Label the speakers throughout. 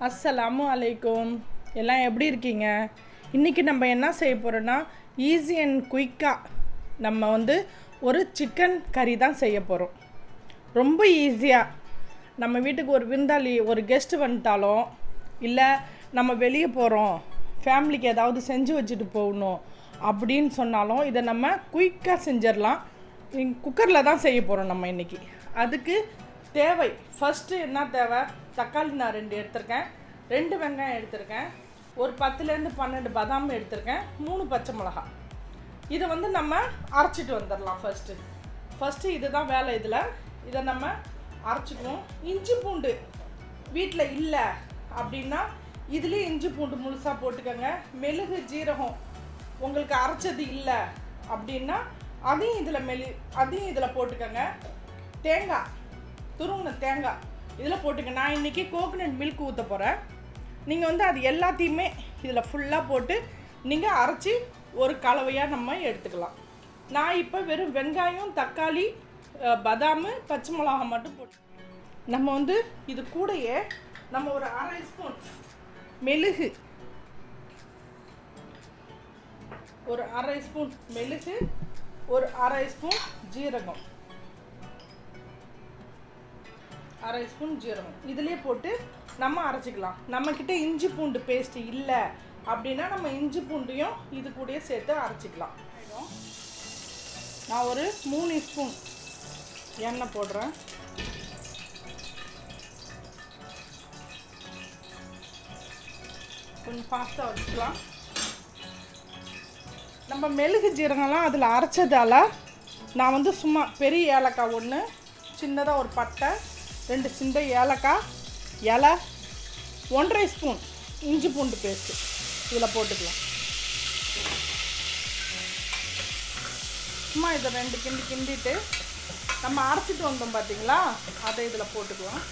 Speaker 1: அஸ்ஸலாமு அலைக்கும். எல்லாம் எப்படி இருக்கீங்க? இன்றைக்கி நம்ம என்ன செய்ய போகிறோன்னா, ஈஸி அண்ட் குயிக்காக நம்ம ஒரு சிக்கன் கறி தான் செய்ய போகிறோம். ரொம்ப ஈஸியாக நம்ம வீட்டுக்கு ஒரு விருந்தாளி ஒரு கெஸ்ட்டு வந்துட்டாலும், இல்லை நம்ம வெளியே போகிறோம், ஃபேமிலிக்கு ஏதாவது செஞ்சு வச்சுட்டு போகணும் அப்படின்னு சொன்னாலும் இதை நம்ம குயிக்காக செஞ்சிடலாம். குக்கரில் தான் செய்ய போகிறோம் நம்ம இன்றைக்கி. அதுக்கு தேவை ஃபஸ்ட்டு என்ன தேவை? தக்காளி நான் 2 எடுத்திருக்கேன், 2 வெங்காயம் எடுத்திருக்கேன், ஒரு 10லேருந்து 12 பாதாம் எடுத்திருக்கேன், 3 பச்சை மிளகா. இதை நம்ம அரைச்சிட்டு வந்துடலாம். ஃபஸ்ட்டு இதுதான் வேலை. இதை நம்ம அரைச்சிக்குவோம். இஞ்சி பூண்டு வீட்டில் இல்லை அப்படின்னா இதுலேயே இஞ்சி பூண்டு முழுசாக போட்டுக்கோங்க. மிளகு ஜீரகம் உங்களுக்கு அரைச்சது இல்லை அப்படின்னா அதையும் இதில் போட்டுக்கோங்க. தேங்காய், துருவின தேங்காய் இதில் போட்டுக்க. நான் இன்றைக்கி கோகனட் மில்க் ஊற்ற போகிறேன். நீங்கள் அது எல்லாத்தையுமே இதில் ஃபுல்லாக போட்டு நீங்கள் அரைச்சி ஒரு கலவையாக நம்ம எடுத்துக்கலாம். நான் இப்போ வெறும் வெங்காயம், தக்காளி, பாதாம், பச்சை மிளகா மட்டும் போட்டு நம்ம இது கூடயே நம்ம ஒரு 1/2 ஸ்பூன் மெழுகு, ஒரு 1/2 ஸ்பூன் மெழுகு, ஒரு 1/2 ஸ்பூன் ஜீரகம், 1/2 ஸ்பூன் ஜீரகம் இதிலே போட்டு நம்ம அரைச்சிக்கலாம். நம்மக்கிட்ட இஞ்சி பூண்டு பேஸ்ட்டு இல்லை அப்படின்னா நம்ம இஞ்சி பூண்டையும் இது கூடயே சேர்த்து அரைச்சிக்கலாம். நான் ஒரு 3 ஸ்பூன் எண்ணெய் போடுறேன். கொஞ்சம் ஃபாஸ்ட்டாக வச்சுக்கலாம். நம்ம மெழுகு ஜீரகம்லாம் அதில் அரைச்சதால் நான் சும்மா பெரிய ஏலக்காய் 1, சின்னதாக ஒரு பட்டை, 2 சின்ன ஏலக்காய் இலை, 1/2 ஸ்பூன் இஞ்சி பூண்டு பேஸ்ட்டு இதில் போட்டுக்கலாம். சும்மா இதை 2 கிண்டிட்டு நம்ம அரைச்சிட்டு வந்தோம் பார்த்தீங்களா, அதை இதில் போட்டுக்கலாம்.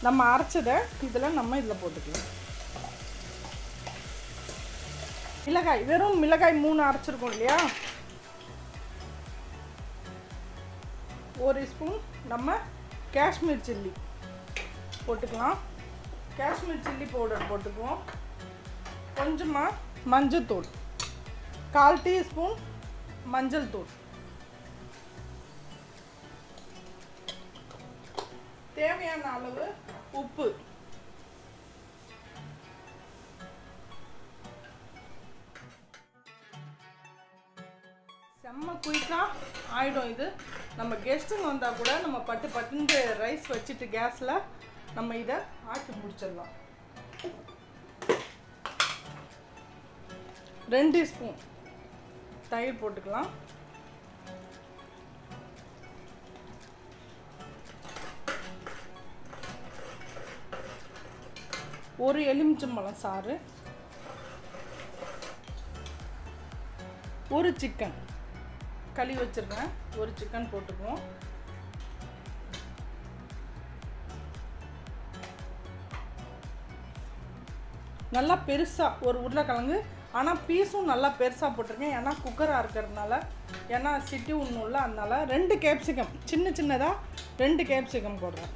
Speaker 1: நம்ம அரைச்சதை இதில் போட்டுக்கலாம். மிளகாய், வெறும் மிளகாய் 3 அரைச்சிருக்கோம் இல்லையா, 1 ஸ்பூன் நம்ம காஷ்மீர் சில்லி போட்டுக்கலாம். காஷ்மீர் சில்லி பவுடர் போட்டுக்குவோம். கொஞ்சமாக மஞ்சள் தூள், 1/4 டீஸ்பூன் மஞ்சள் தூள், தேவையான அளவு உப்பு, செம்ம குயிக்காக ஆகிடும். இது நம்ம கெஸ்ட்டுங்க வந்தால் கூட நம்ம பட்டு ரைஸ் வச்சுட்டு கேஸில் நம்ம இதை ஆக்கி முடிச்சிடலாம். 2 ஸ்பூன் தயிர் போட்டுக்கலாம். ஒரு எலுமிச்சம்பழம் சாறு, ஒரு சிக்கன் கழுவி வச்சிருக்கேன், ஒரு சிக்கன் போட்டுக்குவோம். நல்லா பெருசாக ஒரு உருளைக்கிழங்கு, ஆனால் பீஸும் நல்லா பெருசாக போட்டிருக்கேன். ஏன்னா குக்கராக இருக்கிறதுனால, ஏன்னா சிட்டி ஒன்றும் இல்லை, அதனால 2 கேப்சிகம் சின்னதாக 2 கேப்சிகம் போடுறேன்.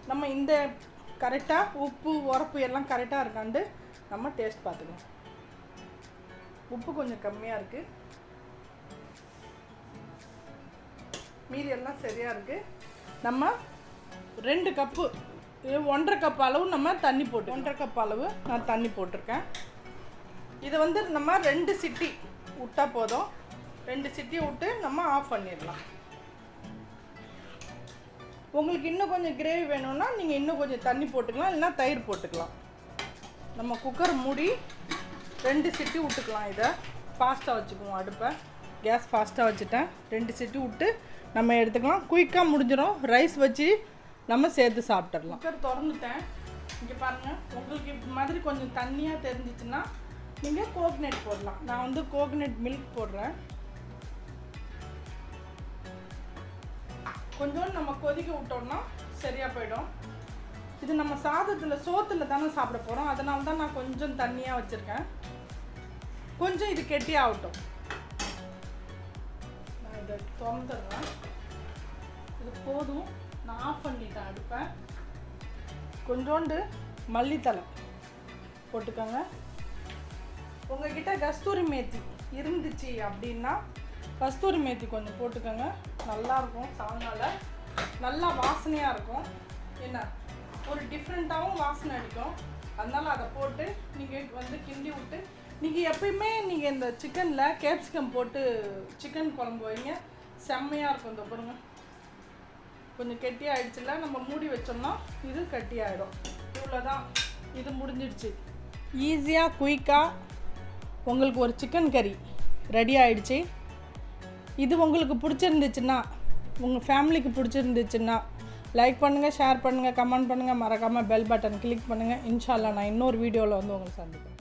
Speaker 1: நம்ம இந்த கரெக்டாக உப்பு உரப்பு எல்லாம் கரெக்டாக இருக்காண்டு நம்ம டேஸ்ட் பார்த்துக்கலாம். உப்பு கொஞ்சம் கம்மியாக இருக்குது, மீதி எல்லாம் சரியாக இருக்குது. நம்ம 2 கப்பு 1/2 கப் அளவு நம்ம தண்ணி போட்டு 1/2 கப் அளவு நான் தண்ணி போட்டிருக்கேன். இதை நம்ம 2 சிட்டி விட்டால் போதும். 2 சிட்டி விட்டு நம்ம ஆஃப் பண்ணிடலாம். உங்களுக்கு இன்னும் கொஞ்சம் கிரேவி வேணும்னா நீங்கள் இன்னும் கொஞ்சம் தண்ணி போட்டுக்கலாம், இல்லைனா தயிர் போட்டுக்கலாம். நம்ம குக்கர் மூடி 2 சிட்டி விட்டுக்கலாம். இதை ஃபாஸ்ட்டாக வச்சுக்குவோம். அடுப்பை கேஸ் ஃபாஸ்ட்டாக வச்சுட்டேன். 2 சிட்டி விட்டு நம்ம எடுத்துக்கலாம். குயிக்காக முடிஞ்சிடும். ரைஸ் வச்சு நம்ம சேர்த்து சாப்பிட்டுடலாம். குக்கர் திறந்துட்டேன். இங்கே பாருங்கள், உங்களுக்கு இது மாதிரி கொஞ்சம் தண்ணியாக தெரிஞ்சிச்சுன்னா நீங்கள் கோகனட் போடலாம். நான் கோகனட் மில்க் போடுறேன். கொஞ்சோண்டு நம்ம கொதிக்க விட்டோம்னா சரியாக போயிடும். இது நம்ம சாதத்தில் சோத்தில் தானே சாப்பிட போகிறோம், அதனால தான் நான் கொஞ்சம் தண்ணியாக வச்சுருக்கேன். கொஞ்சம் இது கெட்டியாகட்டும். நான் இதை திறந்துடுறேன். இது போதும், நான் ஆஃப் பண்ணிட்டேன் அடுப்பேன். கொஞ்சோண்டு மல்லித்தலை போட்டுக்கோங்க. உங்ககிட்ட கஸ்தூரி மேத்தி இருந்துச்சு அப்படின்னா கஸ்தூரி மேத்தி கொஞ்சம் போட்டுக்கோங்க, நல்லாயிருக்கும். சால்னால நல்லா வாசனையாக இருக்கும். என்ன ஒரு டிஃப்ரெண்ட்டாகவும் வாசனை அடிக்கும். அதனால் அதை போட்டு நீங்கள் வந்து கிண்டி விட்டு, நீங்கள் எப்பயுமே நீங்கள் இந்த சிக்கனில் கேப்சிகம் போட்டு சிக்கன் குழம்பு வைங்க, செம்மையாக இருக்கும். இந்த பாருங்க கொஞ்சம் கெட்டியாகிடுச்சுல, நம்ம மூடி வச்சோம்னா இது கெட்டியாகிடும். இவ்வளோதான், இது முடிஞ்சிடுச்சு. ஈஸியாக குயிக்காக உங்களுக்கு ஒரு சிக்கன் கறி ரெடி ஆகிடுச்சு. இது உங்களுக்கு பிடிச்சிருந்துச்சுன்னா, உங்கள் ஃபேமிலிக்கு பிடிச்சிருந்துச்சுன்னா லைக் பண்ணுங்கள், ஷேர் பண்ணுங்கள், கமெண்ட் பண்ணுங்கள், மறக்காமல் பெல் பட்டன் கிளிக் பண்ணுங்கள். இன்ஷா அல்லாஹ் நான் இன்னொரு வீடியோவில் வந்து உங்களை சந்திக்கிறேன்.